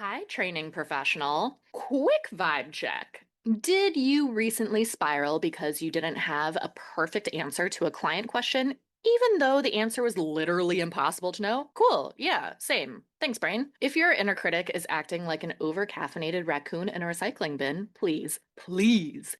Hi, training professional. Quick vibe check. Did you recently spiral because you didn't have a perfect answer to a client question, even though the answer was literally impossible to know? Cool. Yeah, same. Thanks, brain. If your inner critic is acting like an over-caffeinated raccoon in a recycling bin, please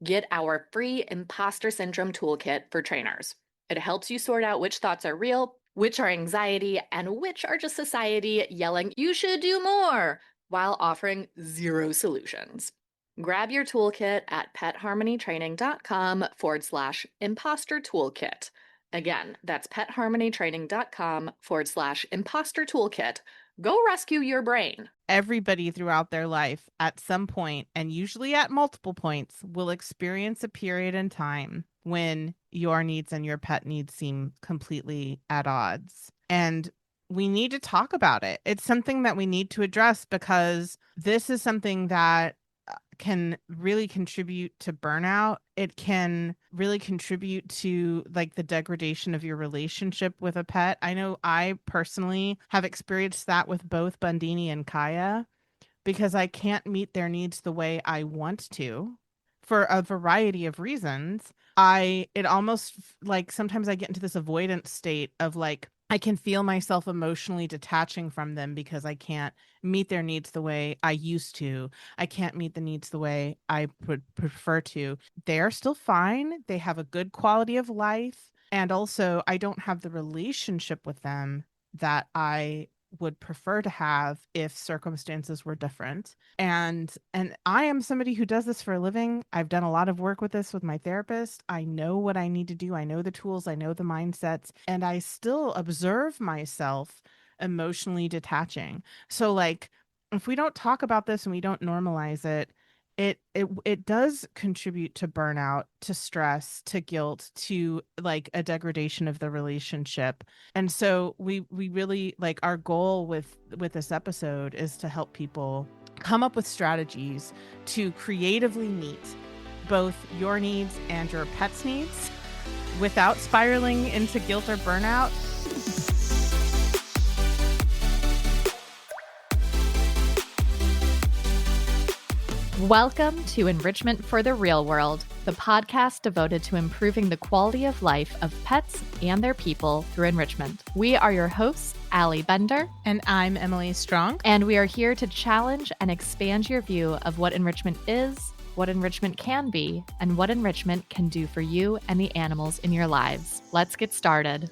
get our free imposter syndrome toolkit for trainers. It helps you sort out which thoughts are real, which are anxiety, and which are just society yelling, you should do more, while offering zero solutions. Grab your toolkit at petharmonytraining.com/imposter toolkit. Again, that's petharmonytraining.com/imposter toolkit. Go rescue your brain. Everybody throughout their life at some point, and usually at multiple points, will experience a period in time when your needs and your pet needs seem completely at odds. And we need to talk about it. It's something that we need to address because this is something that can really contribute to burnout. It can really contribute to like the degradation of your relationship with a pet. I know I personally have experienced that with both Bundini and Kaya because I can't meet their needs the way I want to for a variety of reasons. It almost like sometimes I get into this avoidance state of like, I can feel myself emotionally detaching from them because I can't meet their needs the way I used to. I can't meet the needs the way I would prefer to. They are still fine. They have a good quality of life. And also, I don't have the relationship with them that I would prefer to have if circumstances were different. And I am somebody who does this for a living. I've done a lot of work with this with my therapist. I know what I need to do. I know the tools, I know the mindsets, and I still observe myself emotionally detaching. So like if we don't talk about this and we don't normalize it, it does contribute to burnout, to stress, to guilt, to like a degradation of the relationship. And so we really like our goal with this episode is to help people come up with strategies to creatively meet both your needs and your pet's needs without spiraling into guilt or burnout. Welcome to Enrichment for the Real World, the podcast devoted to improving the quality of life of pets and their people through enrichment. We are your hosts, Allie Bender. And I'm Emily Strong. And we are here to challenge and expand your view of what enrichment is, what enrichment can be, and what enrichment can do for you and the animals in your lives. Let's get started.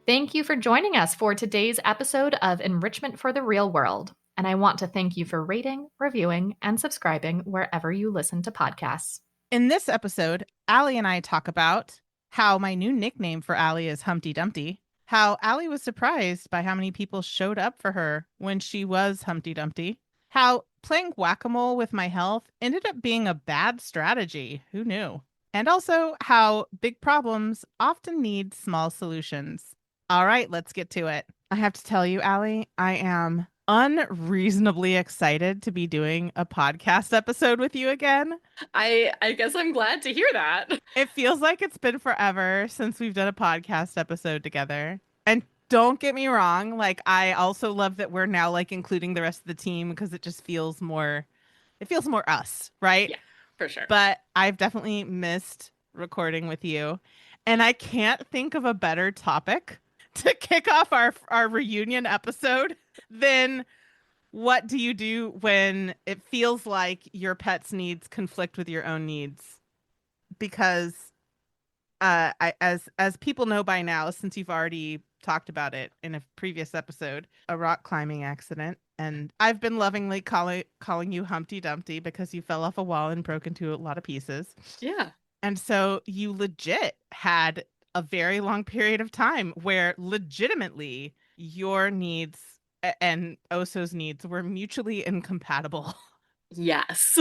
Thank you for joining us for today's episode of Enrichment for the Real World. And I want to thank you for rating, reviewing, and subscribing wherever you listen to podcasts. In this episode, Allie and I talk about how my new nickname for Allie is Humpty Dumpty, how Allie was surprised by how many people showed up for her when she was Humpty Dumpty, how playing whack-a-mole with my health ended up being a bad strategy. Who knew? And also how big problems often need small solutions. All right, let's get to it. I have to tell you, Allie, I am unreasonably excited to be doing a podcast episode with you again. I guess I'm glad to hear that. It feels like it's been forever since we've done a podcast episode together. And don't get me wrong, like I also love that we're now like including the rest of the team because it feels more us, right? Yeah, for sure. But I've definitely missed recording with you. And I can't think of a better topic to kick off our reunion episode than what do you do when it feels like your pet's needs conflict with your own needs? Because as people know by now, since you've already talked about it in a previous episode, a rock climbing accident. And I've been lovingly calling you Humpty Dumpty because you fell off a wall and broke into a lot of pieces. Yeah. And so you legit had a very long period of time where legitimately your needs and Oso's needs were mutually incompatible. Yes.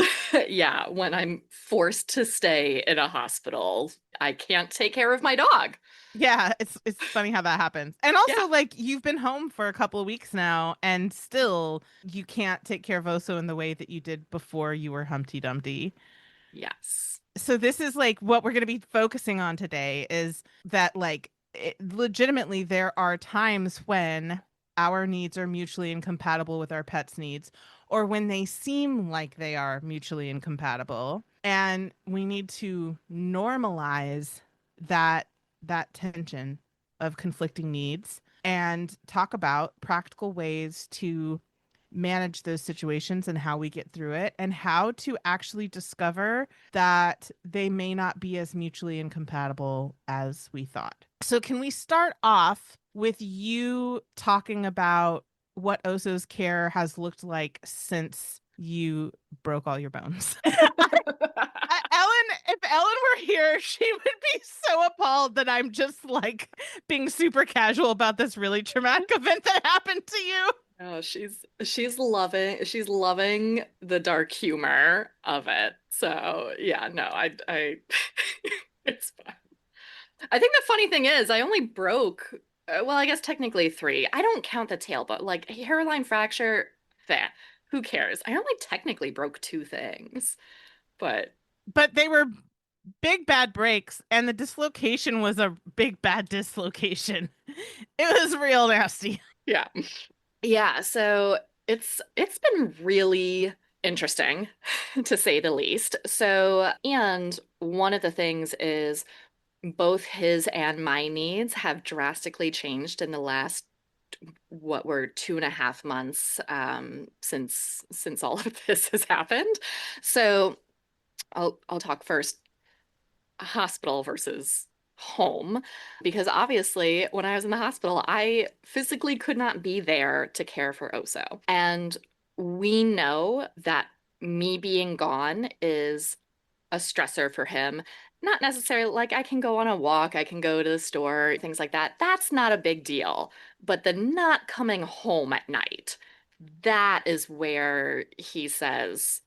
Yeah. When I'm forced to stay in a hospital, I can't take care of my dog. Yeah, it's funny how that happens. And also Yeah. like you've been home for a couple of weeks now and still you can't take care of Oso in the way that you did before you were Humpty Dumpty. Yes. So this is like what we're going to be focusing on today is that like legitimately there are times when our needs are mutually incompatible with our pet's needs, or when they seem like they are mutually incompatible. And we need to normalize that tension of conflicting needs and talk about practical ways to manage those situations and how we get through it and how to actually discover that they may not be as mutually incompatible as we thought. So can we start off with you talking about what Oso's care has looked like since you broke all your bones? Ellen, if Ellen were here, she would be so appalled that I'm just like being super casual about this really traumatic event that happened to you. Oh, she's loving the dark humor of it. So yeah, no, I it's fine. I think the funny thing is I only broke well, I guess technically three. I don't count the tail, but like hairline fracture, that who cares? I only technically broke two things, but But they were big bad breaks, and the dislocation was a big bad dislocation. It was real nasty. yeah. Yeah, so it's been really interesting to say the least. So, and one of the things is both his and my needs have drastically changed in the last what were 2.5 months since all of this has happened. So I'll talk first hospital versus home because obviously when I was in the hospital I physically could not be there to care for Oso. And we know that me being gone is a stressor for him. Not necessarily like I can go on a walk, I can go to the store, things like that. That's not a big deal. But the not coming home at night, that is where he says,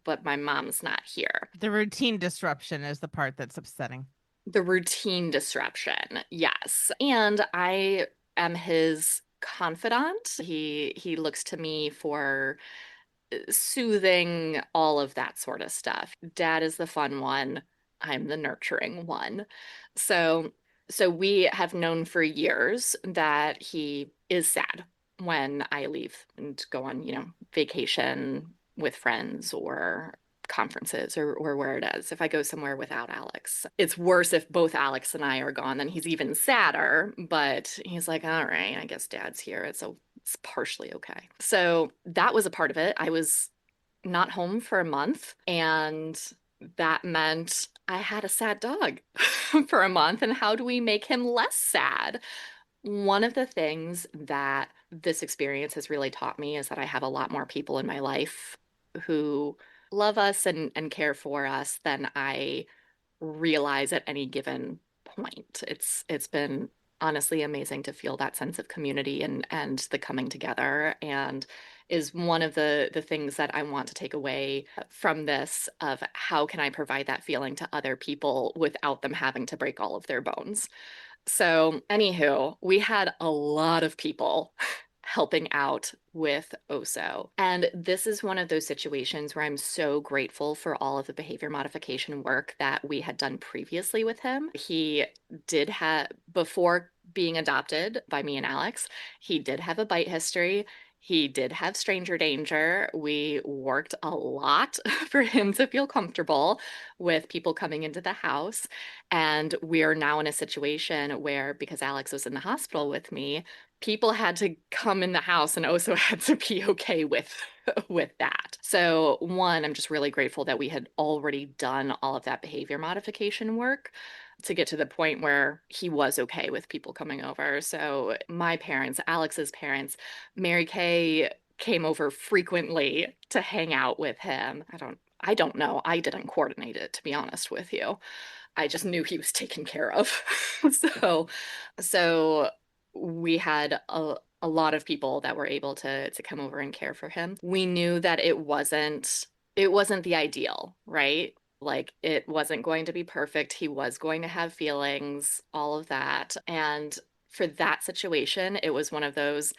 but my mom's not here. The routine disruption is the part that's upsetting. The routine disruption, yes. And I am his confidant. He looks to me for soothing, all of that sort of stuff. Dad is the fun one. I'm the nurturing one. So we have known for years that he is sad when I leave and go on, vacation with friends or conferences or where it is. If I go somewhere without Alex, it's worse if both Alex and I are gone, then he's even sadder. But he's like, all right, I guess Dad's here. It's partially okay. So that was a part of it. I was not home for a month, and that meant I had a sad dog for a month. And how do we make him less sad? One of the things that this experience has really taught me is that I have a lot more people in my life who love us and care for us than I realize at any given point. It's been honestly amazing to feel that sense of community and the coming together, and is one of the things that I want to take away from this of how can I provide that feeling to other people without them having to break all of their bones. So, anywho, we had a lot of people helping out with Oso. And this is one of those situations where I'm so grateful for all of the behavior modification work that we had done previously with him. He did have, before being adopted by me and Alex, he did have a bite history. He did have stranger danger. We worked a lot for him to feel comfortable with people coming into the house. And we are now in a situation where, because Alex was in the hospital with me, people had to come in the house and also had to be okay with that. So one, I'm just really grateful that we had already done all of that behavior modification work to get to the point where he was okay with people coming over. So my parents, Alex's parents, Mary Kay came over frequently to hang out with him. I don't know. I didn't coordinate it, to be honest with you. I just knew he was taken care of. So we had a lot of people that were able to come over and care for him. We knew that it wasn't the ideal, right? Like it wasn't going to be perfect. He was going to have feelings, all of that. And for that situation, it was one of those,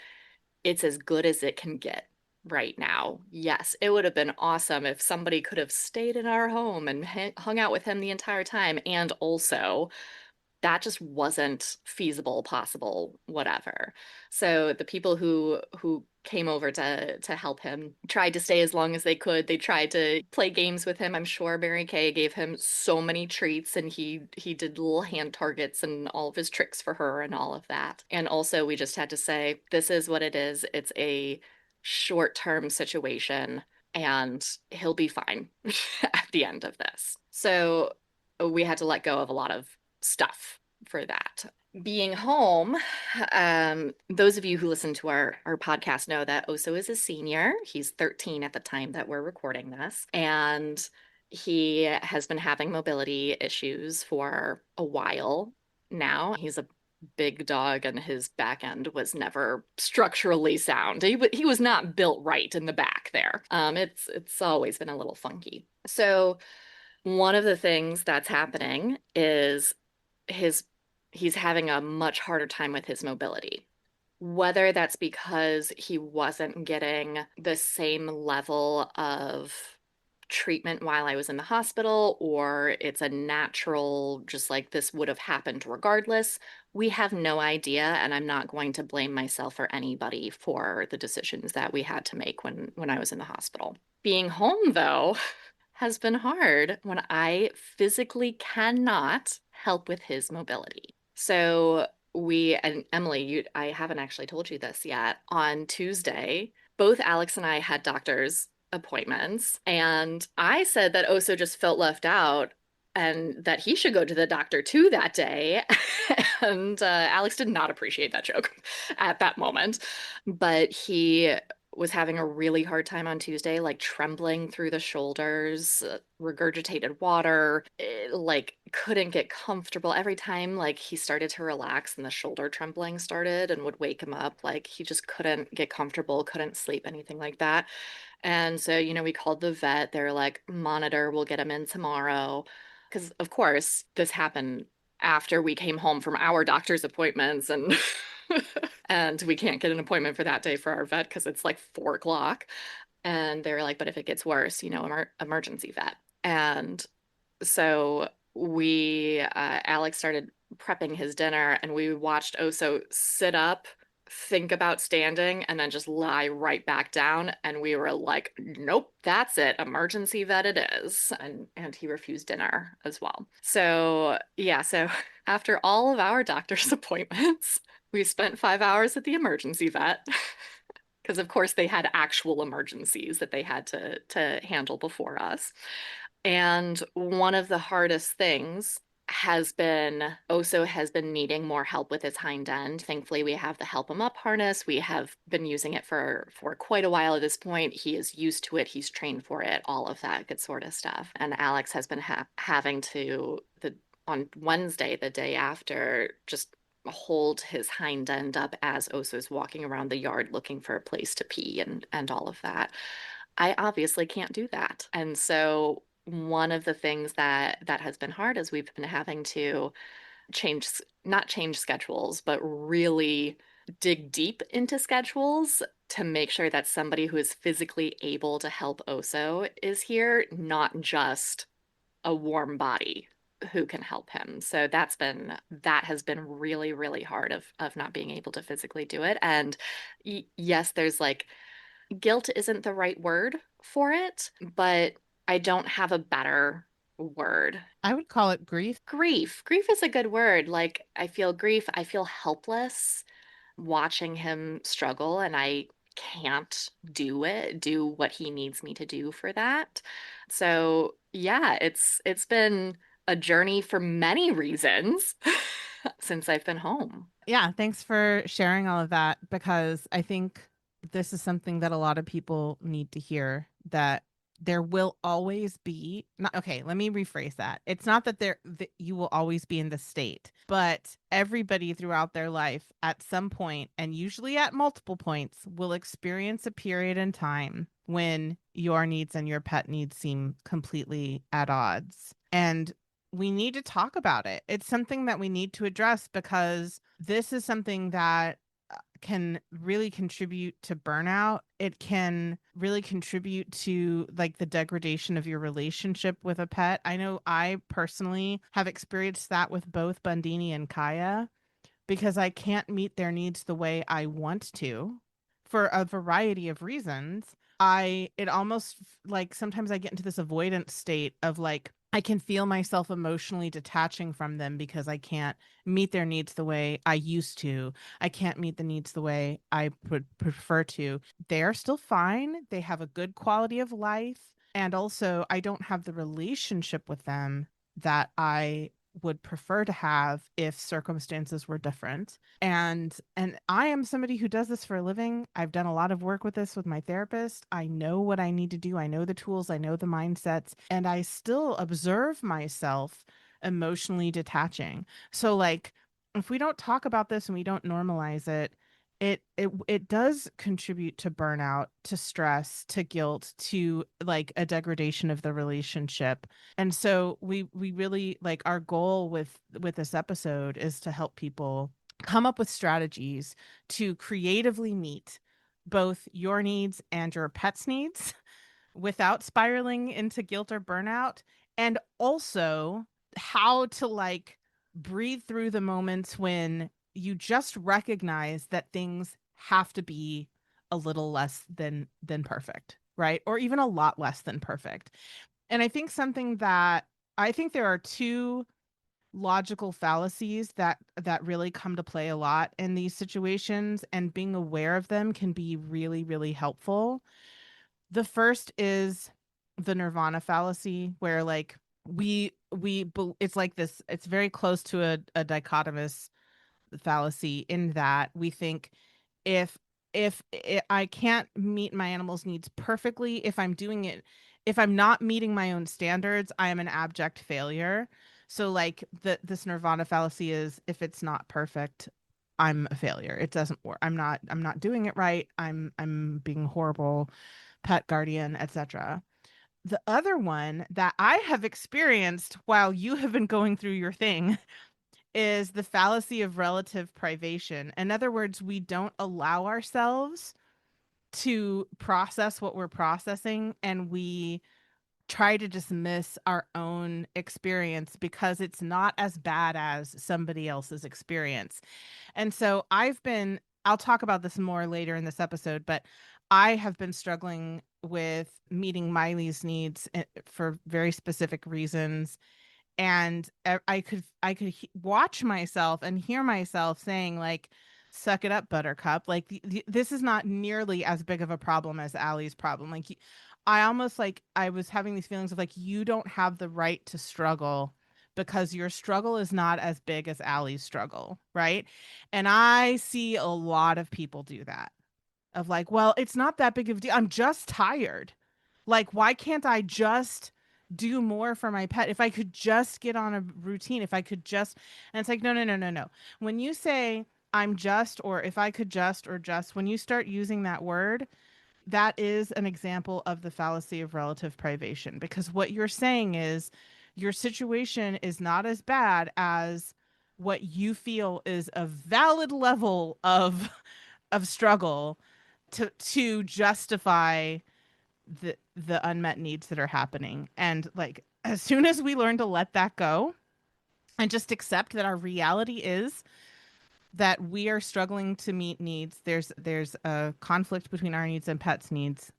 it's as good as it can get right now. Yes, it would have been awesome if somebody could have stayed in our home and hung out with him the entire time. And also, that just wasn't feasible, possible, whatever. So the people who came over to help him, tried to stay as long as they could. They tried to play games with him. I'm sure Mary Kay gave him so many treats, and he did little hand targets and all of his tricks for her and all of that. And also we just had to say, this is what it is. It's a short-term situation and he'll be fine at the end of this. So we had to let go of a lot of stuff for that. Being home, those of you who listen to our podcast know that Oso is a senior. He's 13 at the time that we're recording this, and he has been having mobility issues for a while now. He's a big dog, and his back end was never structurally sound. He was not built right in the back there. It's always been a little funky. So one of the things that's happening is his he's having a much harder time with his mobility. Whether that's because he wasn't getting the same level of treatment while I was in the hospital, or it's a natural, just like this would have happened regardless, we have no idea. And I'm not going to blame myself or anybody for the decisions that we had to make when I was in the hospital. Being home, though, has been hard when I physically cannot help with his mobility. So and Emily, I haven't actually told you this yet. On Tuesday, both Alex and I had doctor's appointments, and I said that Oso just felt left out and that he should go to the doctor too that day. And Alex did not appreciate that joke at that moment, but he was having a really hard time on Tuesday, like trembling through the shoulders, regurgitated water, like couldn't get comfortable. Every time like he started to relax and the shoulder trembling started and would wake him up, like he just couldn't get comfortable, couldn't sleep, anything like that. And so, we called the vet. They're like, monitor, we'll get him in tomorrow. Because of course, this happened after we came home from our doctor's appointments, and and we can't get an appointment for that day for our vet because it's like 4 o'clock. And they were like, but if it gets worse, emergency vet. And so Alex started prepping his dinner, and we watched Oso sit up, think about standing, and then just lie right back down. And we were like, nope, that's it. Emergency vet it is. And he refused dinner as well. So yeah, so after all of our doctor's appointments, we spent 5 hours at the emergency vet. Because of course they had actual emergencies that they had to handle before us. And one of the hardest things Oso has been needing more help with his hind end. Thankfully, we have the Help Him Up harness. We have been using it for quite a while at this point. He is used to it. He's trained for it, all of that good sort of stuff. And Alex has been having to, on Wednesday, the day after, just hold his hind end up as Oso's walking around the yard looking for a place to pee and all of that. I obviously can't do that. And so one of the things that has been hard is we've been having to not change schedules, but really dig deep into schedules to make sure that somebody who is physically able to help Oso is here, not just a warm body who can help him. So that has been really, really hard of not being able to physically do it. And yes, there's like, guilt isn't the right word for it, but I don't have a better word. I would call it grief. Grief is a good word. Like, I feel grief. I feel helpless watching him struggle, and I can't do what he needs me to do for that. So yeah, it's been a journey for many reasons since I've been home. Yeah, thanks for sharing all of that, because I think this is something that a lot of people need to hear, that there will always be not okay, let me rephrase that. It's not that you will always be in the state, but everybody throughout their life at some point, and usually at multiple points, will experience a period in time when your needs and your pet needs seem completely at odds. And we need to talk about it. It's something that we need to address, because this is something that can really contribute to burnout. It can really contribute to like the degradation of your relationship with a pet. I know I personally have experienced that with both Bundini and Kaya, because I can't meet their needs the way I want to for a variety of reasons, it almost like sometimes I get into this avoidance state of like, I can feel myself emotionally detaching from them because I can't meet their needs the way I used to. I can't meet the needs the way I would prefer to. They are still fine. They have a good quality of life. And also, I don't have the relationship with them that I would prefer to have if circumstances were different. And I am somebody who does this for a living. I've done a lot of work with this with my therapist. I know what I need to do. I know the tools, I know the mindsets, and I still observe myself emotionally detaching. So like if we don't talk about this and we don't normalize it, it does contribute to burnout, to stress, to guilt, to like a degradation of the relationship. And so we really like our goal with this episode is to help people come up with strategies to creatively meet both your needs and your pet's needs without spiraling into guilt or burnout, and also how to like breathe through the moments when you just recognize that things have to be a little less than perfect, right? Or even a lot less than perfect. And I think something that I think there are two logical fallacies that really come to play a lot in these situations, and being aware of them can be really really helpful. The first is the nirvana fallacy, where like it's like this, it's very close to a dichotomous fallacy in that we think if I can't meet my animal's needs perfectly, if I'm not meeting my own standards, I am an abject failure. So like this nirvana fallacy is, if it's not perfect, I'm a failure. It doesn't work. I'm not doing it right. I'm being horrible pet guardian, etc. The other one that I have experienced while you have been going through your thing is the fallacy of relative privation. In other words, we don't allow ourselves to process what we're processing, and we try to dismiss our own experience because it's not as bad as somebody else's experience. And so I'll talk about this more later in this episode, but I have been struggling with meeting Miley's needs for very specific reasons. And watch myself and hear myself saying like, suck it up, buttercup. Like this is not nearly as big of a problem as Allie's problem. Like I almost like I was having these feelings of like, you don't have the right to struggle because your struggle is not as big as Allie's struggle, right? And I see a lot of people do that, of like, well, it's not that big of a deal. I'm just tired. Like, why can't I just do more for my pet? If I could just get on a routine, if I could just, and it's like, no, no, no, no, no. When you say I'm just, or if I could just, or just, when you start using that word, that is an example of the fallacy of relative privation, because what you're saying is your situation is not as bad as what you feel is a valid level of struggle to justify the unmet needs that are happening. And like as soon as we learn to let that go and just accept that our reality is that we are struggling to meet needs, there's a conflict between our needs and pets needs,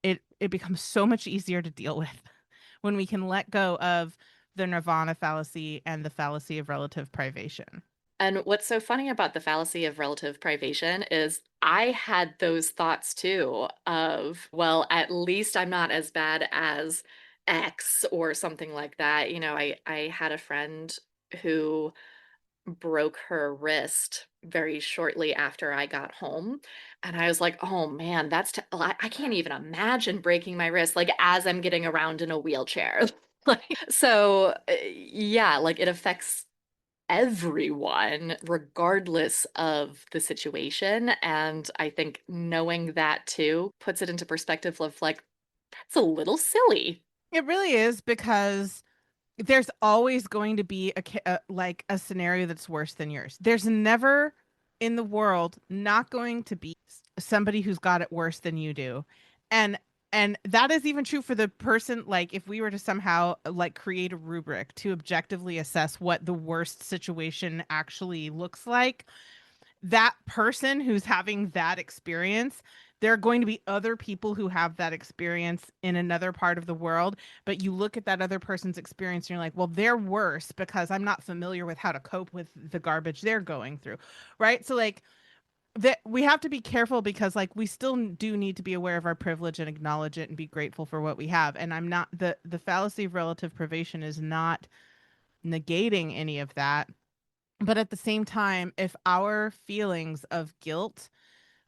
it becomes so much easier to deal with when we can let go of the nirvana fallacy and the fallacy of relative privation. And what's so funny about the fallacy of relative privation is I had those thoughts too of, well, at least I'm not as bad as X or something like that. I had a friend who broke her wrist very shortly after I got home. And I was like, oh man, I can't even imagine breaking my wrist like as I'm getting around in a wheelchair. So, yeah, like it affects everyone, regardless of the situation. And I think knowing that too puts it into perspective of like, that's a little silly. It really is, because there's always going to be like a scenario that's worse than yours. There's never in the world not going to be somebody who's got it worse than you do. And that is even true for the person, like if we were to somehow like create a rubric to objectively assess what the worst situation actually looks like, that person who's having that experience, there are going to be other people who have that experience in another part of the world, but you look at that other person's experience and you're like, well, they're worse because I'm not familiar with how to cope with the garbage they're going through, right? So like that we have to be careful because like we still do need to be aware of our privilege and acknowledge it and be grateful for what we have. And I'm not the fallacy of relative privation is not negating any of that. But at the same time, if our feelings of guilt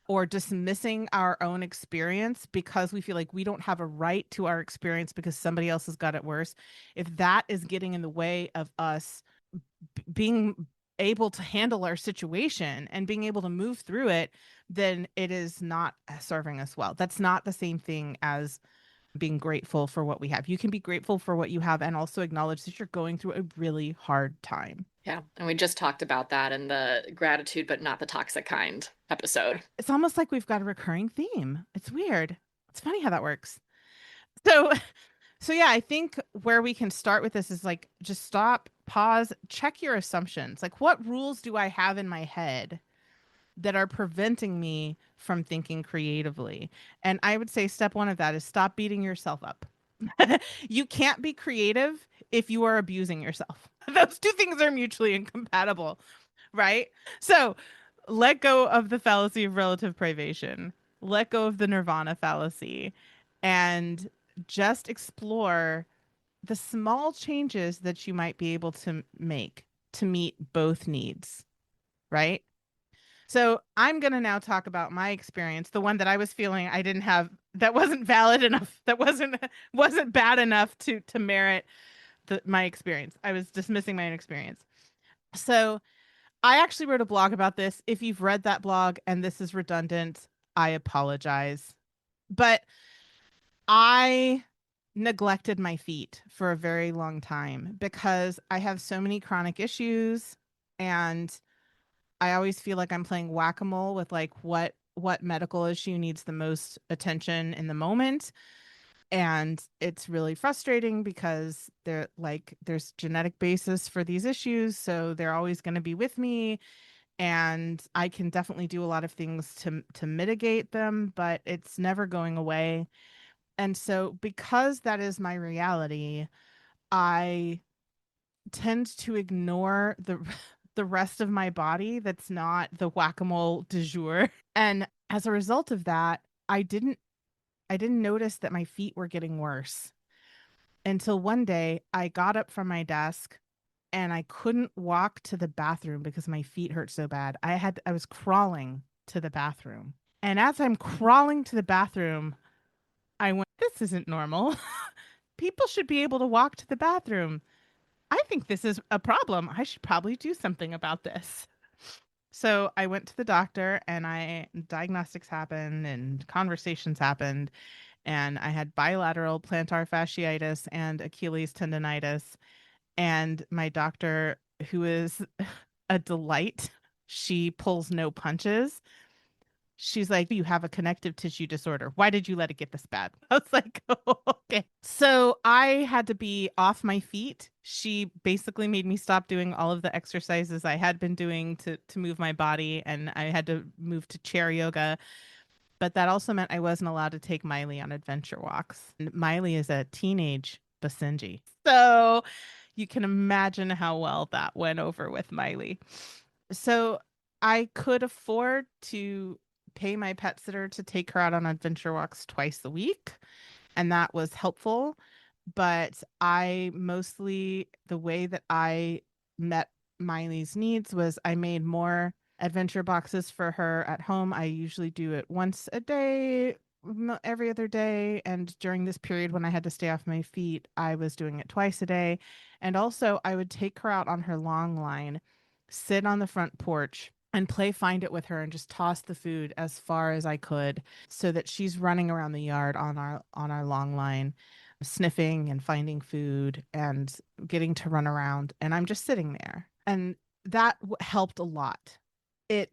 or dismissing our own experience because we feel like we don't have a right to our experience because somebody else has got it worse, if that is getting in the way of us being able to handle our situation and being able to move through it, then it is not serving us well. That's not the same thing as being grateful for what we have. You can be grateful for what you have and also acknowledge that you're going through a really hard time. Yeah. And we just talked about that in the gratitude, but not the toxic kind episode. It's almost like we've got a recurring theme. It's weird. It's funny how that works. So, so yeah, I think where we can start with this is like just stop, pause, check your assumptions. Like, what rules do I have in my head that are preventing me from thinking creatively? And I would say step one of that is stop beating yourself up. You can't be creative if you are abusing yourself. Those two things are mutually incompatible, right? So let go of the fallacy of relative privation, let go of the nirvana fallacy, and just explore the small changes that you might be able to make to meet both needs, right? So I'm going to now talk about my experience, the one that I was feeling I didn't have, that wasn't valid enough, that wasn't bad enough to merit my experience. I was dismissing my own experience. So I actually wrote a blog about this. If you've read that blog and this is redundant, I apologize. But I neglected my feet for a very long time because I have so many chronic issues, and I always feel like I'm playing whack-a-mole with like what medical issue needs the most attention in the moment. And it's really frustrating because there's genetic basis for these issues, so they're always going to be with me, and I can definitely do a lot of things to mitigate them, but it's never going away. And so because that is my reality, I tend to ignore the rest of my body that's not the whack-a-mole du jour. And as a result of that, I didn't notice that my feet were getting worse until one day I got up from my desk and I couldn't walk to the bathroom because my feet hurt so bad. I was crawling to the bathroom. And as I'm crawling to the bathroom, I went, this isn't normal. People should be able to walk to the bathroom. I think this is a problem. I should probably do something about this. So I went to the doctor, and diagnostics happened and conversations happened, and I had bilateral plantar fasciitis and Achilles tendonitis. And my doctor, who is a delight, she pulls no punches. She's like, you have a connective tissue disorder. Why did you let it get this bad? I was like, oh, okay. So I had to be off my feet. She basically made me stop doing all of the exercises I had been doing to move my body. And I had to move to chair yoga. But that also meant I wasn't allowed to take Miley on adventure walks. And Miley is a teenage Basenji. So you can imagine how well that went over with Miley. So I could afford to pay my pet sitter to take her out on adventure walks twice a week, and that was helpful. But the way that I met Miley's needs was I made more adventure boxes for her at home. I usually do it once a day, every other day. And during this period when I had to stay off my feet, I was doing it twice a day. And also, I would take her out on her long line, sit on the front porch, and play find it with her and just toss the food as far as I could so that she's running around the yard on our long line, sniffing and finding food and getting to run around, and I'm just sitting there. And that helped a lot. It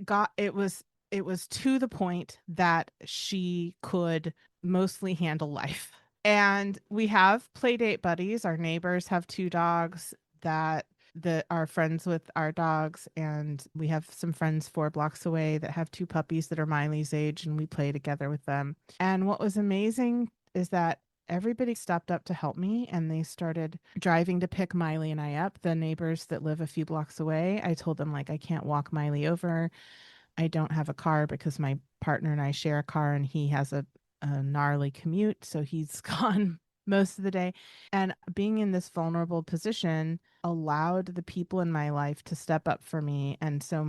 was to the point that she could mostly handle life. And we have play date buddies. Our neighbors have two dogs that are friends with our dogs, and we have some friends 4 blocks away that have 2 puppies that are Miley's age, and we play together with them. And what was amazing is that everybody stepped up to help me, and they started driving to pick Miley and I up. The neighbors that live a few blocks away, I told them, like, I can't walk Miley over. I don't have a car because my partner and I share a car, and he has a gnarly commute, so he's gone most of the day. And being in this vulnerable position allowed the people in my life to step up for me. And so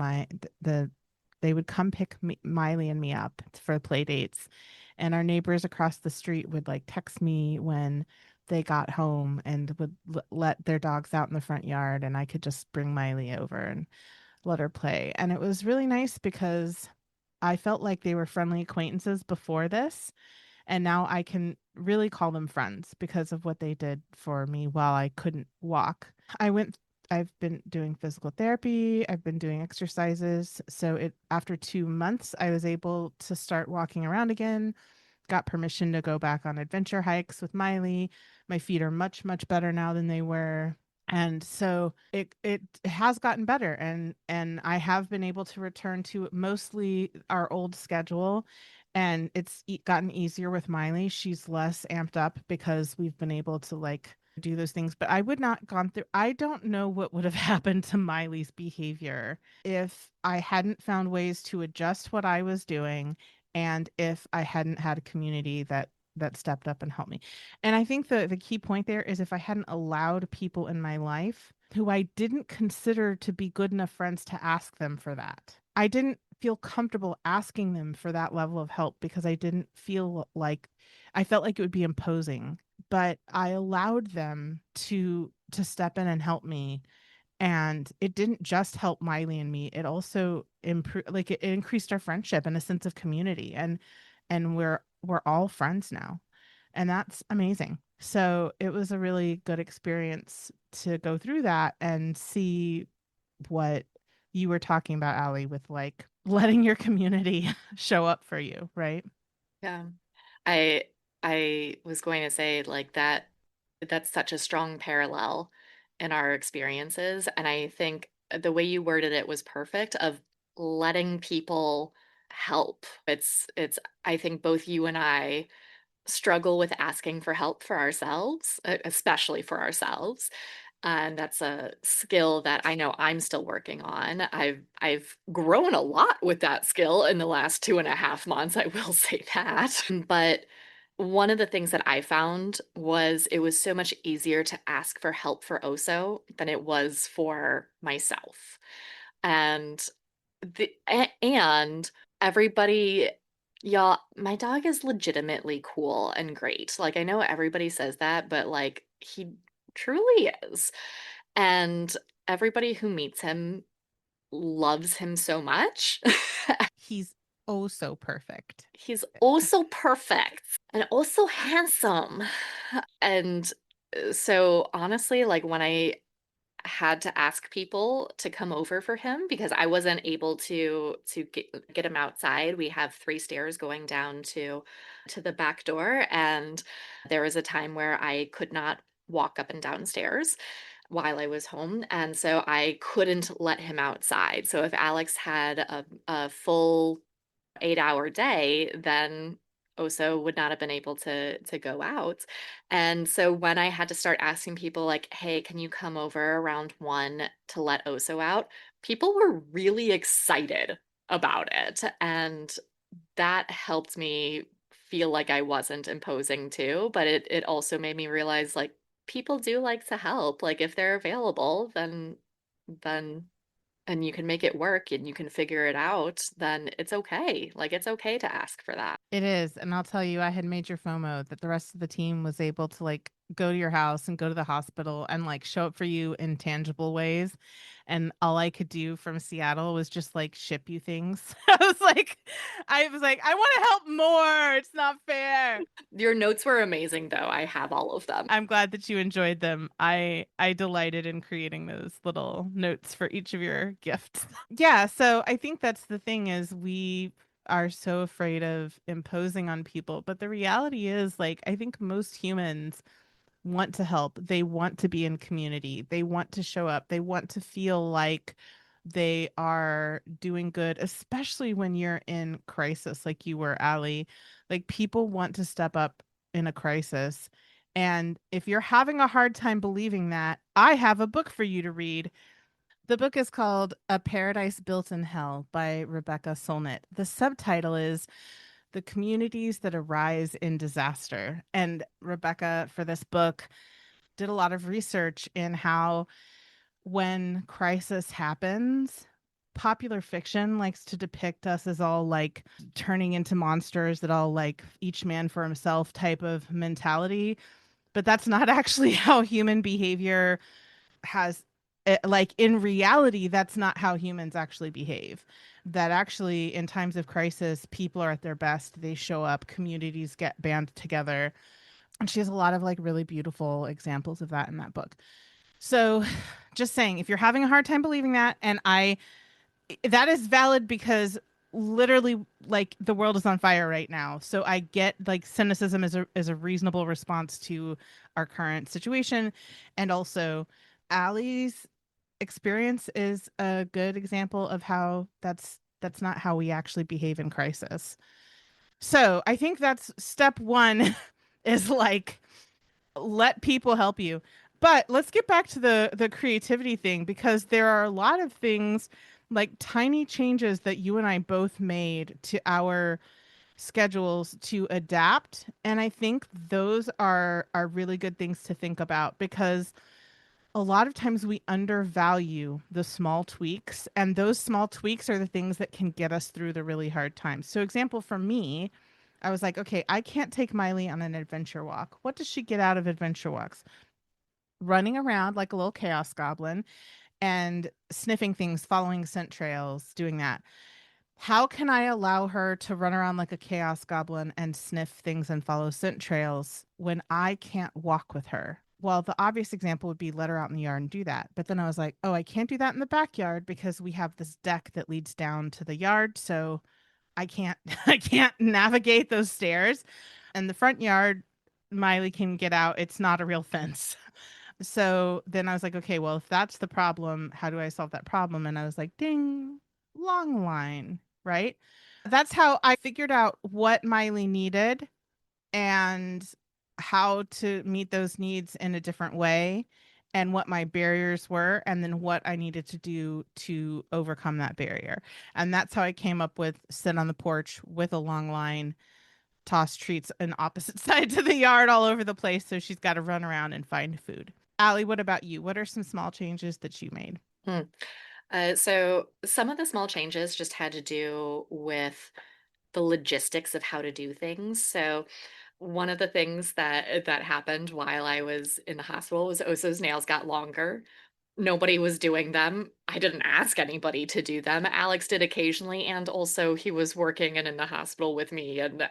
they would come pick Miley and me up for play dates. And our neighbors across the street would like text me when they got home and would let their dogs out in the front yard, and I could just bring Miley over and let her play. And it was really nice because I felt like they were friendly acquaintances before this. And now I can really call them friends because of what they did for me while I couldn't walk. I've been doing physical therapy, I've been doing exercises. So after 2 months, I was able to start walking around again, got permission to go back on adventure hikes with Miley. My feet are much, much better now than they were. And so it has gotten better, and I have been able to return to mostly our old schedule, and it's gotten easier with Miley. She's less amped up because we've been able to like do those things, but I would not gone through I don't know what would have happened to Miley's behavior if I hadn't found ways to adjust what I was doing, and if I hadn't had a community that stepped up and helped me. And I think the key point there is if I hadn't allowed people in my life who I didn't consider to be good enough friends to ask them for that. I didn't feel comfortable asking them for that level of help because I didn't feel like I felt like it would be imposing. But I allowed them to step in and help me, and it didn't just help Miley and me, it also improved, like it increased our friendship and a sense of community, and we're all friends now, and that's amazing. So it was a really good experience to go through that and see what you were talking about, Allie, with like letting your community show up for you, right? Yeah. I I was going to say like that's such a strong parallel in our experiences. And I think the way you worded it was perfect of letting people help. It's I think both you and I struggle with asking for help for ourselves, especially for ourselves. And that's a skill that I know I'm still working on. I've grown a lot with that skill in the last 2.5 months, I will say that. But one of the things that I found was it was so much easier to ask for help for Oso than it was for myself. And and everybody, y'all, my dog is legitimately cool and great. Like I know everybody says that, but like he truly is. And everybody who meets him loves him so much. He's oh so perfect. He's also perfect and also handsome. And so honestly, like when I had to ask people to come over for him because I wasn't able to get him outside. We have 3 stairs going down to the back door, and there was a time where I could not walk up and down stairs while I was home, and so I couldn't let him outside. So if Alex had a full 8-hour day, then Oso would not have been able to go out. And so when I had to start asking people like, "Hey, can you come over around 1 to let Oso out?" People were really excited about it, and that helped me feel like I wasn't imposing too, but it also made me realize like people do like to help. Like if they're available, then and you can make it work and you can figure it out, then it's okay. Like it's okay to ask for that. It is. And I'll tell you, I had major FOMO that the rest of the team was able to like go to your house and go to the hospital and like show up for you in tangible ways. And all I could do from Seattle was just like ship you things. I was like, I want to help more. It's not fair. Your notes were amazing though. I have all of them. I'm glad that you enjoyed them. I delighted in creating those little notes for each of your gifts. Yeah, so I think that's the thing is we are so afraid of imposing on people, but the reality is like I think most humans want to help. They want to be in community. They want to show up. They want to feel like they are doing good, especially when you're in crisis, like you were, Allie. Like people want to step up in a crisis. And if you're having a hard time believing that, I have a book for you to read. The book is called A Paradise Built in Hell by Rebecca Solnit. The subtitle is The Communities That Arise in Disaster. And Rebecca, for this book, did a lot of research in how when crisis happens, popular fiction likes to depict us as all like turning into monsters, that all like each man for himself type of mentality. But that's not actually how human behavior has like in reality, that's not how humans actually behave. That actually in times of crisis, people are at their best. They show up, communities get band together. And she has a lot of like really beautiful examples of that in that book. So just saying, if you're having a hard time believing that, and that is valid because literally like the world is on fire right now. So I get like cynicism is a reasonable response to our current situation. And also Allie's experience is a good example of how that's not how we actually behave in crisis. So I think that's step one is like let people help you. But let's get back to the creativity thing, because there are a lot of things like tiny changes that you and I both made to our schedules to adapt, and I think those are really good things to think about, because a lot of times we undervalue the small tweaks, and those small tweaks are the things that can get us through the really hard times. So example for me, I was like, okay, I can't take Miley on an adventure walk. What does she get out of adventure walks? Running around like a little chaos goblin and sniffing things, following scent trails, doing that. How can I allow her to run around like a chaos goblin and sniff things and follow scent trails when I can't walk with her? Well, the obvious example would be let her out in the yard and do that. But then I was like, oh, I can't do that in the backyard because we have this deck that leads down to the yard. So I can't I can't navigate those stairs. And the front yard, Miley can get out. It's not a real fence. So then I was like, okay, well, if that's the problem, how do I solve that problem? And I was like, ding, long line, right? That's how I figured out what Miley needed and how to meet those needs in a different way, and what my barriers were, and then what I needed to do to overcome that barrier. And that's how I came up with sit on the porch with a long line, toss treats on opposite sides of the yard all over the place. So she's got to run around and find food. Allie, what about you? What are some small changes that you made? Hmm. So some of the small changes just had to do with the logistics of how to do things. So one of the things that happened while I was in the hospital was Oso's nails got longer. Nobody was doing them. I didn't ask anybody to do them. Alex did occasionally, and also he was working and in the hospital with me and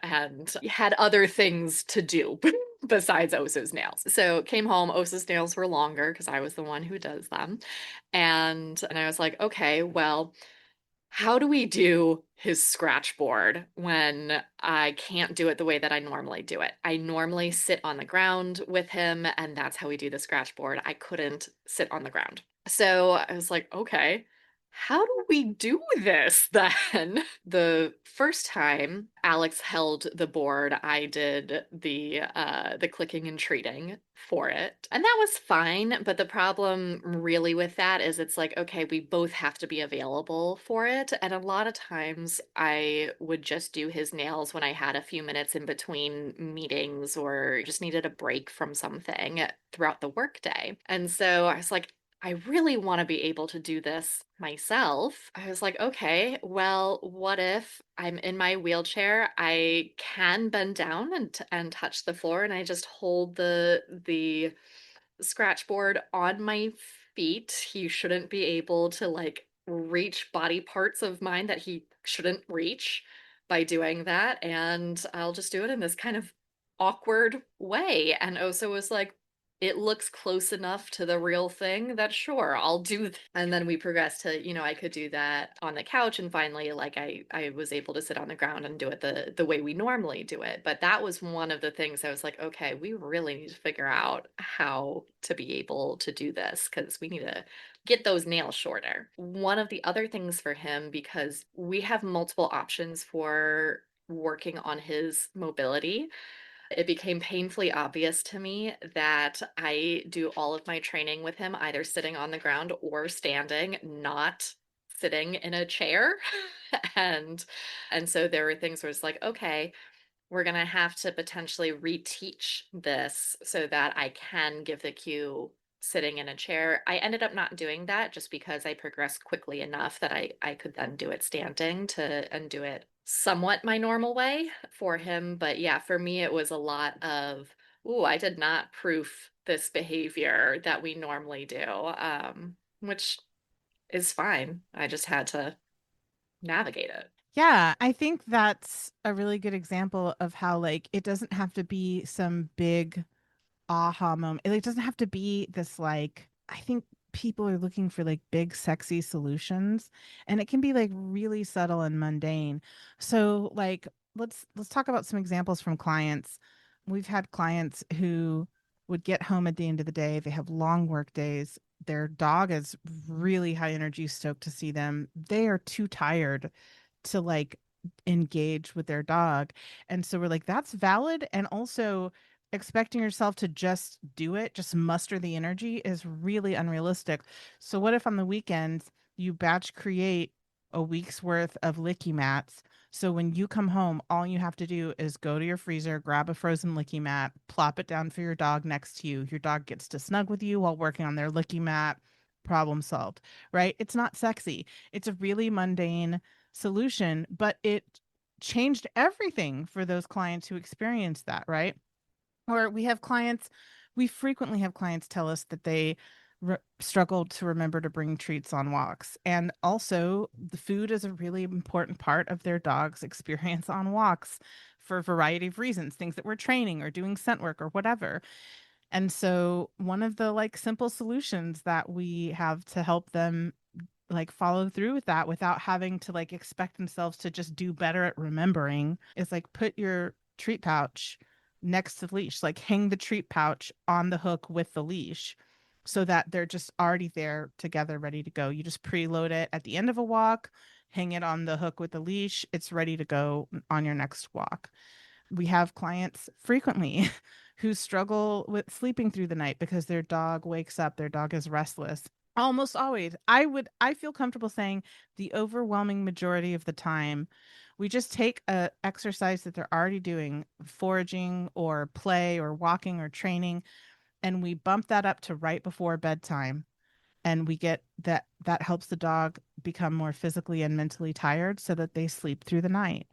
he had other things to do besides Oso's nails. So came home, Oso's nails were longer because I was the one who does them. And I was like, okay, well, how do we do his scratch board when I can't do it the way that I normally do it? I normally sit on the ground with him, and that's how we do the scratch board. I couldn't sit on the ground. So I was like, okay, how do we do this then? The first time Alex held the board, I did the clicking and treating for it. And that was fine, but the problem really with that is it's like, okay, we both have to be available for it. And a lot of times I would just do his nails when I had a few minutes in between meetings or just needed a break from something throughout the workday. And so I was like, I really want to be able to do this myself. I was like, okay, well, what if I'm in my wheelchair? I can bend down and touch the floor, and I just hold the scratch board on my feet. He shouldn't be able to like reach body parts of mine that he shouldn't reach by doing that, and I'll just do it in this kind of awkward way. And Osa was like, it looks close enough to the real thing that sure, I'll do that. And then we progressed to, I could do that on the couch, and finally like I was able to sit on the ground and do it the way we normally do it. But that was one of the things I was like, okay, we really need to figure out how to be able to do this because we need to get those nails shorter. One of the other things for him, because we have multiple options for working on his mobility, it became painfully obvious to me that I do all of my training with him either sitting on the ground or standing, not sitting in a chair. and and so there were things where it's like, okay, we're going to have to potentially reteach this so that I can give the cue sitting in a chair. I ended up not doing that just because I progressed quickly enough that I could then do it standing to and do it somewhat my normal way for him. But yeah, for me it was a lot of, ooh, I did not proof this behavior that we normally do. Which is fine. I just had to navigate it. Yeah, I think that's a really good example of how like it doesn't have to be some big aha moment. It like, doesn't have to be this like I think people are looking for like big sexy solutions, and it can be like really subtle and mundane. So like let's talk about some examples from clients. We've had clients who would get home at the end of the day, they have long work days. Their dog is really high energy, stoked to see them. They are too tired to like engage with their dog. And so we're like, that's valid. And also, expecting yourself to just do it, just muster the energy is really unrealistic. So, what if on the weekends you batch create a week's worth of licky mats? So, when you come home, all you have to do is go to your freezer, grab a frozen licky mat, plop it down for your dog next to you. Your dog gets to snug with you while working on their licky mat. Problem solved, right? It's not sexy. It's a really mundane solution, but it changed everything for those clients who experienced that, right? Or we frequently have clients tell us that they struggle to remember to bring treats on walks. And also, the food is a really important part of their dog's experience on walks for a variety of reasons, things that we're training or doing scent work or whatever. And so, one of the like simple solutions that we have to help them like follow through with that without having to like expect themselves to just do better at remembering is like put your treat pouch next to the leash, like hang the treat pouch on the hook with the leash so that they're just already there together, ready to go. You just preload it at the end of a walk, hang it on the hook with the leash. It's ready to go on your next walk. We have clients frequently who struggle with sleeping through the night because their dog wakes up, their dog is restless. Almost always. I feel comfortable saying the overwhelming majority of the time, we just take a exercise that they're already doing, foraging or play or walking or training, and we bump that up to right before bedtime. And we get that helps the dog become more physically and mentally tired so that they sleep through the night,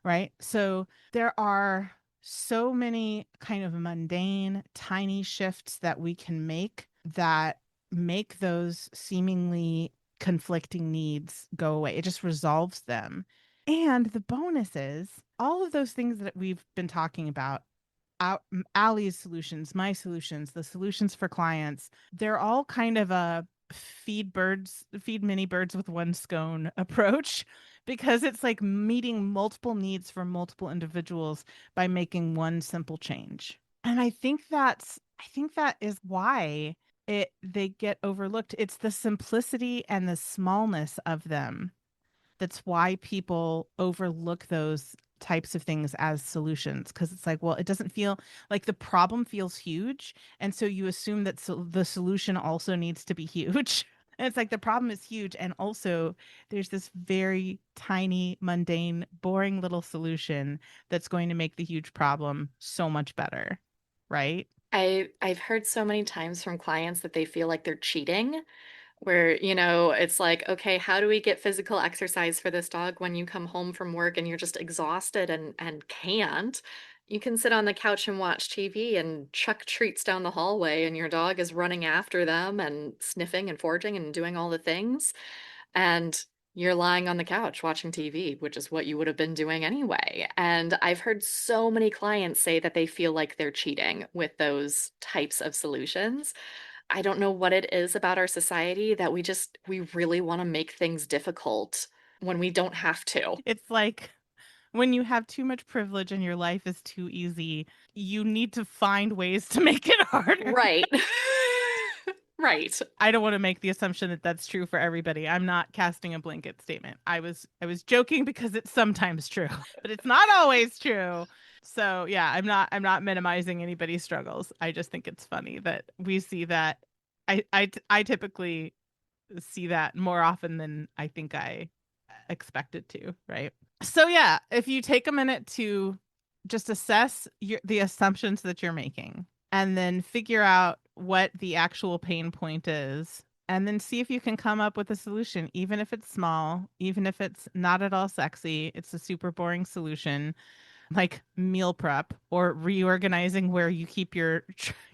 right? So there are so many kind of mundane, tiny shifts that we can make that make those seemingly conflicting needs go away. It just resolves them. And the bonus is all of those things that we've been talking about, Allie's solutions, my solutions, the solutions for clients, they're all kind of a feed many birds with one scone approach because it's like meeting multiple needs for multiple individuals by making one simple change. And I think that is why they get overlooked. It's the simplicity and the smallness of them that's why people overlook those types of things as solutions because it's like, well, it doesn't feel like the problem feels huge. And so you assume that the solution also needs to be huge. And it's like the problem is huge. And also, there's this very tiny, mundane, boring little solution that's going to make the huge problem so much better. Right. I've heard so many times from clients that they feel like they're cheating, where, it's like, okay, how do we get physical exercise for this dog when you come home from work and you're just exhausted and can't? You can sit on the couch and watch TV and chuck treats down the hallway, and your dog is running after them and sniffing and foraging and doing all the things. And You're lying on the couch watching TV, which is what you would have been doing anyway. And I've heard so many clients say that they feel like they're cheating with those types of solutions. I don't know what it is about our society that we really want to make things difficult when we don't have to. It's like when you have too much privilege and your life is too easy, you need to find ways to make it harder. Right. Right. I don't want to make the assumption that that's true for everybody. I'm not casting a blanket statement. I was joking because it's sometimes true, but it's not always true. So, yeah, I'm not minimizing anybody's struggles. I just think it's funny that we see that. I typically see that more often than I think I expected to, right? So yeah, if you take a minute to just assess the assumptions that you're making and then figure out what the actual pain point is and then see if you can come up with a solution, even if it's small, even if it's not at all sexy, it's a super boring solution like meal prep or reorganizing where you keep your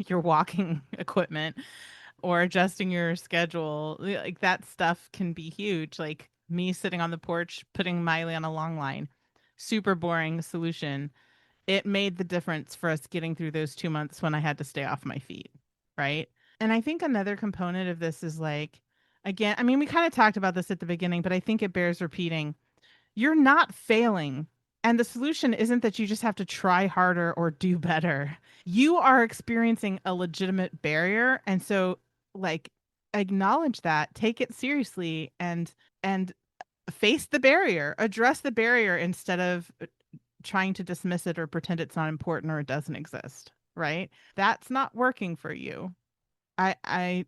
your walking equipment or adjusting your schedule. Like that stuff can be huge. Like me sitting on the porch, putting Miley on a long line, super boring solution. It made the difference for us getting through those 2 months when I had to stay off my feet. Right. And I think another component of this is like, again, I mean, we kind of talked about this at the beginning, but I think it bears repeating. You're not failing. And the solution isn't that you just have to try harder or do better. You are experiencing a legitimate barrier. And so, like, acknowledge that, take it seriously, and face the barrier, address the barrier instead of trying to dismiss it or pretend it's not important or it doesn't exist. Right? That's not working for you. I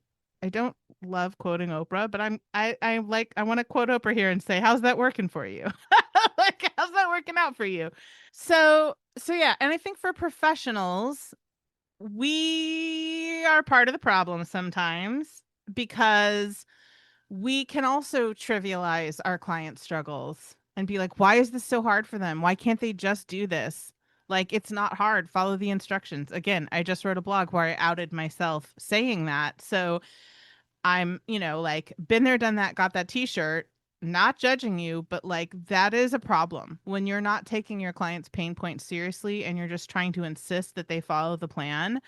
don't love quoting Oprah, but I want to quote Oprah here and say, how's that working for you? Like, how's that working out for you? So yeah, and I think for professionals, we are part of the problem sometimes because we can also trivialize our client struggles and be like, why is this so hard for them? Why can't they just do this? Like, it's not hard. Follow the instructions. Again, I just wrote a blog where I outed myself saying that. So I'm, like been there, done that, got that t-shirt, not judging you, but like that is a problem when you're not taking your client's pain point seriously and you're just trying to insist that they follow the plan.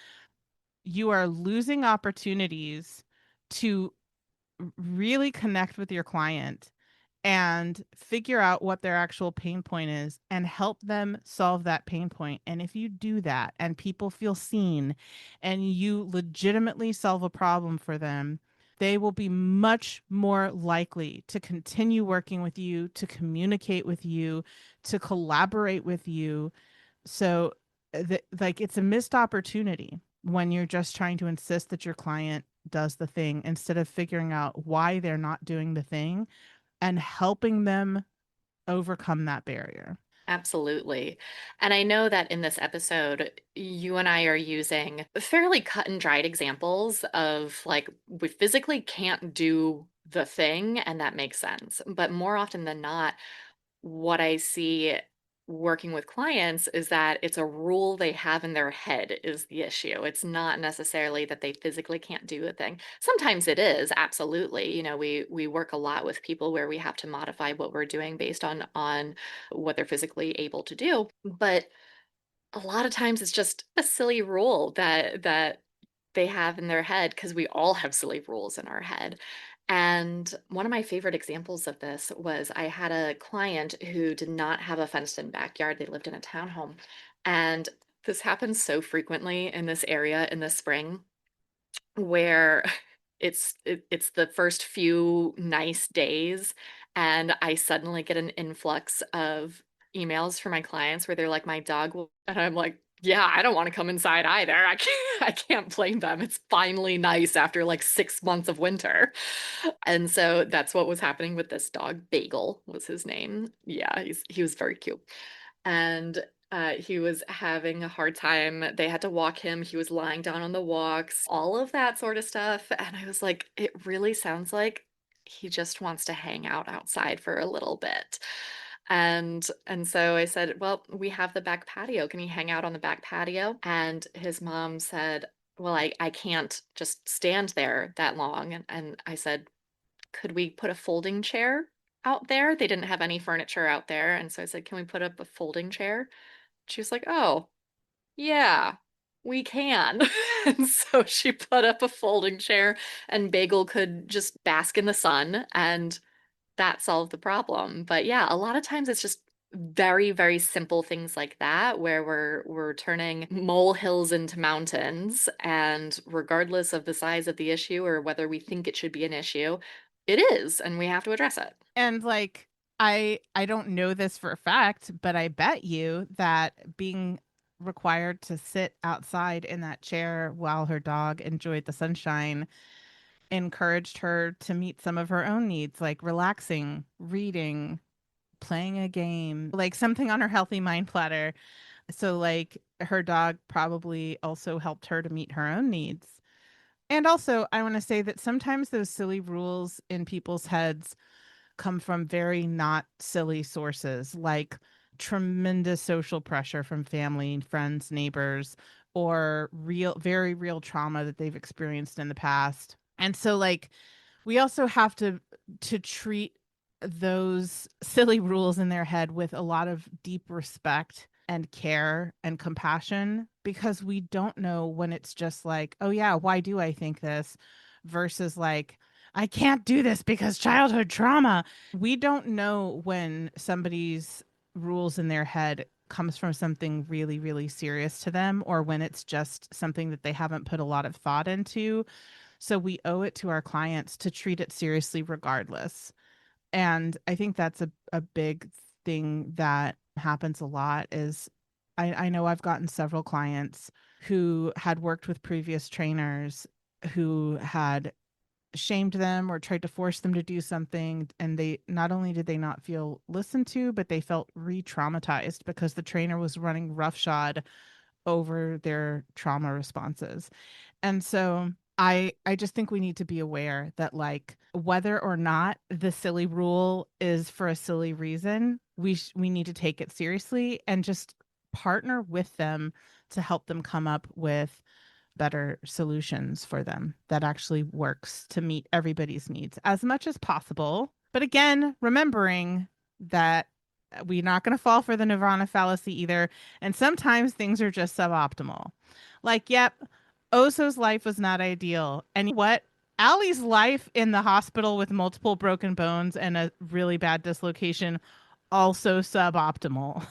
You are losing opportunities to really connect with your client and figure out what their actual pain point is and help them solve that pain point. And if you do that and people feel seen and you legitimately solve a problem for them, they will be much more likely to continue working with you, to communicate with you, to collaborate with you. So, like, it's a missed opportunity when you're just trying to insist that your client does the thing instead of figuring out why they're not doing the thing and helping them overcome that barrier. Absolutely. And I know that in this episode, you and I are using fairly cut and dried examples of like we physically can't do the thing, and that makes sense. But more often than not, what I see working with clients is that it's a rule they have in their head is the issue. It's not necessarily that they physically can't do a thing. Sometimes it is, absolutely. We work a lot with people where we have to modify what we're doing based on what they're physically able to do. But a lot of times it's just a silly rule that they have in their head because we all have silly rules in our head. And one of my favorite examples of this was I had a client who did not have a fenced in backyard. They lived in a townhome. And this happens so frequently in this area in the spring where it's the first few nice days and I suddenly get an influx of emails from my clients where they're like my dog will, and I'm like, yeah, I don't want to come inside either. I can't blame them. It's finally nice after like 6 months of winter. And so that's what was happening with this dog. Bagel was his name. Yeah, he was very cute. And he was having a hard time. They had to walk him. He was lying down on the walks, all of that sort of stuff. And I was like, it really sounds like he just wants to hang out outside for a little bit. And so I said, well, we have the back patio. Can he hang out on the back patio? And his mom said, well, I can't just stand there that long. And I said, could we put a folding chair out there. They didn't have any furniture out there. And so I said, can we put up a folding chair? She was like, oh, yeah, we can. And so she put up a folding chair and Bagel could just bask in the sun and that solved the problem. But yeah, a lot of times it's just very, very simple things like that where we're turning molehills into mountains. And regardless of the size of the issue or whether we think it should be an issue, it is, and we have to address it. And like I don't know this for a fact, but I bet you that being required to sit outside in that chair while her dog enjoyed the sunshine encouraged her to meet some of her own needs, like relaxing, reading, playing a game, like something on her healthy mind platter. So like her dog probably also helped her to meet her own needs. And also, I want to say that sometimes those silly rules in people's heads come from very not silly sources, like tremendous social pressure from family, friends, neighbors, or real, very real trauma that they've experienced in the past. And so, like, we also have to treat those silly rules in their head with a lot of deep respect and care and compassion, because we don't know when it's just like, oh yeah, why do I think this, versus like, I can't do this because childhood trauma. We don't know when somebody's rules in their head comes from something really, really serious to them, or when it's just something that they haven't put a lot of thought into. So we owe it to our clients to treat it seriously regardless. And I think that's a big thing that happens a lot is I know I've gotten several clients who had worked with previous trainers who had shamed them or tried to force them to do something, and they not only did they not feel listened to, but they felt re-traumatized because the trainer was running roughshod over their trauma responses. And so I just think we need to be aware that, like, whether or not the silly rule is for a silly reason, we need to take it seriously and just partner with them to help them come up with better solutions for them that actually works to meet everybody's needs as much as possible. But again, remembering that we're not going to fall for the nirvana fallacy either. And sometimes things are just suboptimal. Like, yep, Oso's life was not ideal. And what? Allie's life in the hospital with multiple broken bones and a really bad dislocation, also suboptimal.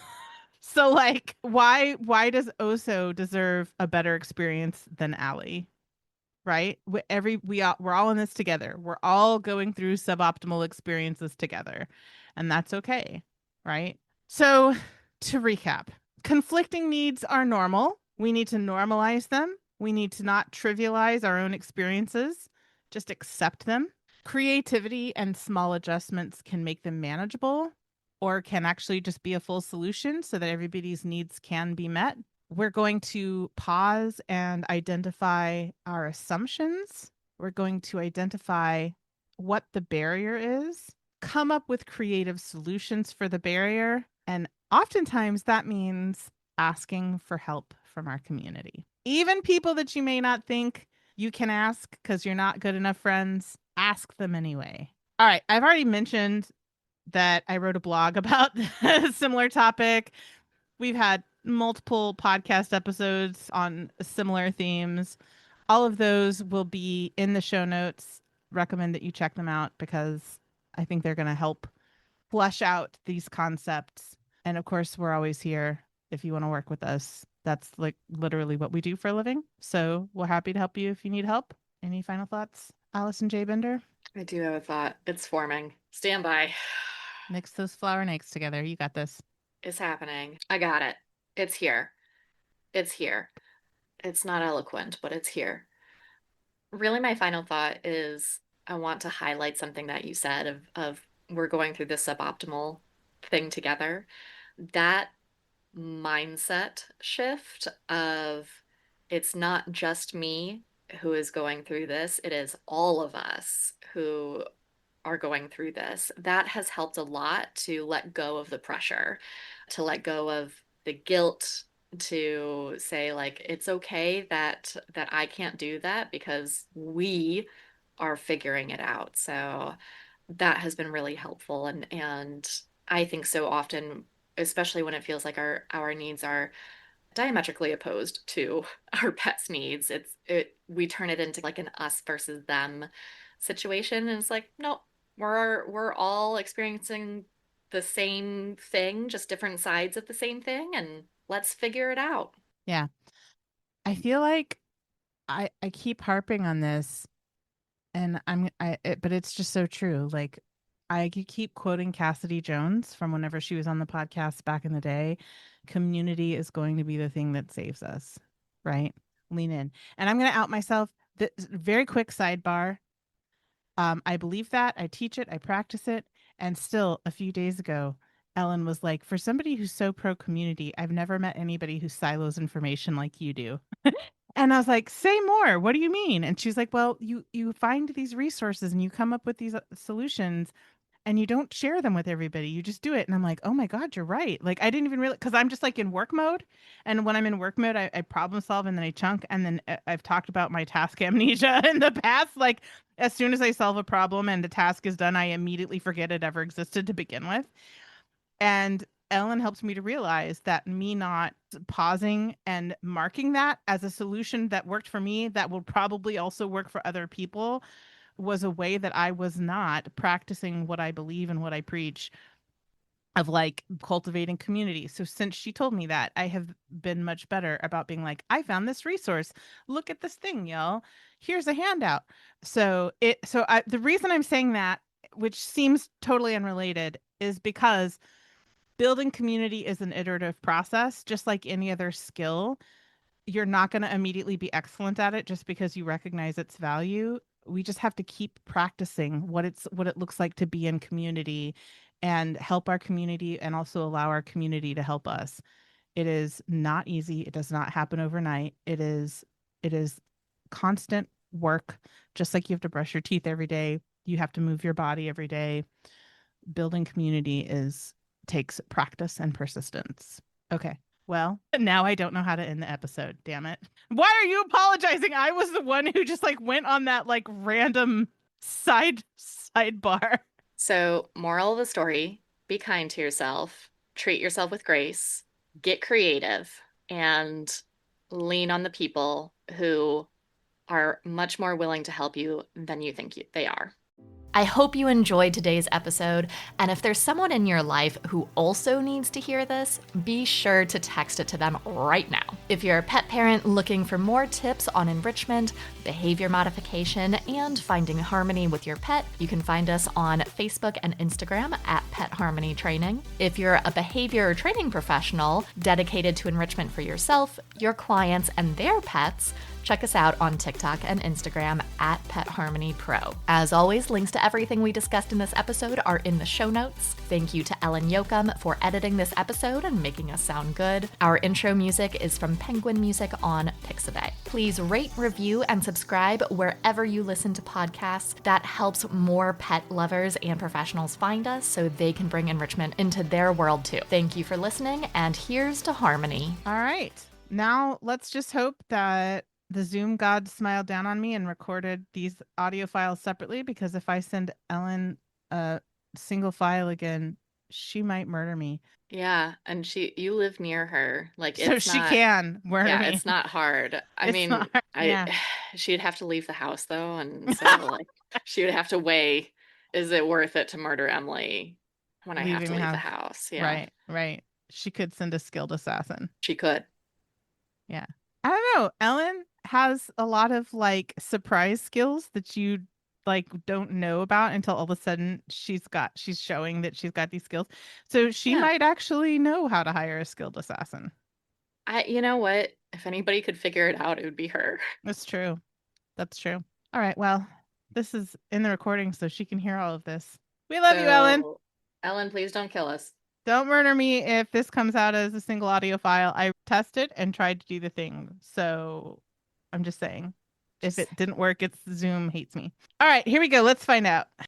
So like why does Oso deserve a better experience than Allie? Right? We're all in this together. We're all going through suboptimal experiences together. And that's okay, right? So to recap, conflicting needs are normal. We need to normalize them. We need to not trivialize our own experiences, just accept them. Creativity and small adjustments can make them manageable or can actually just be a full solution so that everybody's needs can be met. We're going to pause and identify our assumptions. We're going to identify what the barrier is, come up with creative solutions for the barrier. And oftentimes that means asking for help from our community. Even people that you may not think you can ask because you're not good enough friends, ask them anyway. All right. I've already mentioned that I wrote a blog about a similar topic. We've had multiple podcast episodes on similar themes. All of those will be in the show notes. Recommend that you check them out because I think they're going to help flesh out these concepts. And of course, we're always here if you want to work with us. That's like literally what we do for a living. So we're happy to help you if you need help. Any final thoughts, Allison J. Bender? I do have a thought. It's forming. Stand by. Mix those flour and eggs together. You got this. It's happening. I got it. It's here. It's here. It's not eloquent, but it's here. Really, my final thought is I want to highlight something that you said of we're going through this suboptimal thing together. That mindset shift of it's not just me who is going through this, it is all of us who are going through this. That has helped a lot to let go of the pressure, to let go of the guilt, to say like it's okay that I can't do that because we are figuring it out. So that has been really helpful. And I think so often, especially when it feels like our needs are diametrically opposed to our pet's needs, it we turn it into like an us versus them situation. And it's like, no, we're all experiencing the same thing, just different sides of the same thing, and let's figure it out. Yeah. I feel like I keep harping on this, and but it's just so true. Like keep quoting Cassidy Jones from whenever she was on the podcast back in the day. Community is going to be the thing that saves us, right? Lean in. And I'm going to out myself. Very quick sidebar. I believe that. I teach it. I practice it. And still, a few days ago, Ellen was like, for somebody who's so pro community, I've never met anybody who silos information like you do. And I was like, say more. What do you mean? And she's like, well, you find these resources and you come up with these solutions and you don't share them with everybody. You just do it. And I'm like, oh my God, you're right. Like I didn't even realize, because I'm just like in work mode. And when I'm in work mode, I problem solve and then I chunk. And then I've talked about my task amnesia in the past. Like as soon as I solve a problem and the task is done, I immediately forget it ever existed to begin with. And Ellen helps me to realize that me not pausing and marking that as a solution that worked for me, that will probably also work for other people, was a way that I was not practicing what I believe and what I preach of like cultivating community. So since she told me that, I have been much better about being like, I found this resource. Look at this thing, y'all. Here's a handout. The reason I'm saying that, which seems totally unrelated, is because building community is an iterative process, just like any other skill. You're not going to immediately be excellent at it just because you recognize its value. We just have to keep practicing what it looks like to be in community and help our community and also allow our community to help us. It is not easy. It does not happen overnight. It is constant work. Just like you have to brush your teeth every day, you have to move your body every day. Building community takes practice and persistence. Okay. Well, now I don't know how to end the episode. Damn it. Why are you apologizing? I was the one who just like went on that like random sidebar. So, moral of the story, be kind to yourself, treat yourself with grace, get creative, and lean on the people who are much more willing to help you than you think they are. I hope you enjoyed today's episode, and if there's someone in your life who also needs to hear this, be sure to text it to them right now. If you're a pet parent looking for more tips on enrichment, behavior modification, and finding harmony with your pet, you can find us on Facebook and Instagram at Pet Harmony Training. If you're a behavior training professional dedicated to enrichment for yourself, your clients, and their pets, check us out on TikTok and Instagram at Pet Harmony Pro. As always, links to everything we discussed in this episode are in the show notes. Thank you to Ellen Yoakum for editing this episode and making us sound good. Our intro music is from Penguin Music on Pixabay. Please rate, review, and subscribe wherever you listen to podcasts. That helps more pet lovers and professionals find us so they can bring enrichment into their world too. Thank you for listening, and here's to harmony. All right. Now let's just hope that the Zoom god smiled down on me and recorded these audio files separately, because if I send Ellen a single file again, she might murder me. Yeah, and you live near her. Like so it's she not, can murder yeah, me. it's not hard. I It's mean, not hard. Yeah. she'd have to leave the house though, and so like she would have to weigh, is it worth it to murder Emily when I have to leave the house? Yeah. Right. She could send a skilled assassin. She could. Yeah. I don't know. Ellen has a lot of like surprise skills that you like don't know about until all of a sudden she's showing that she's got these skills. So she might actually know how to hire a skilled assassin. You know what? If anybody could figure it out, it would be her. That's true. All right. Well, this is in the recording so she can hear all of this. We love you, Ellen. Ellen, please don't kill us. Don't murder me if this comes out as a single audio file. I tested and tried to do the thing. So I'm just saying, if it didn't work, it's Zoom hates me. All right, here we go. Let's find out.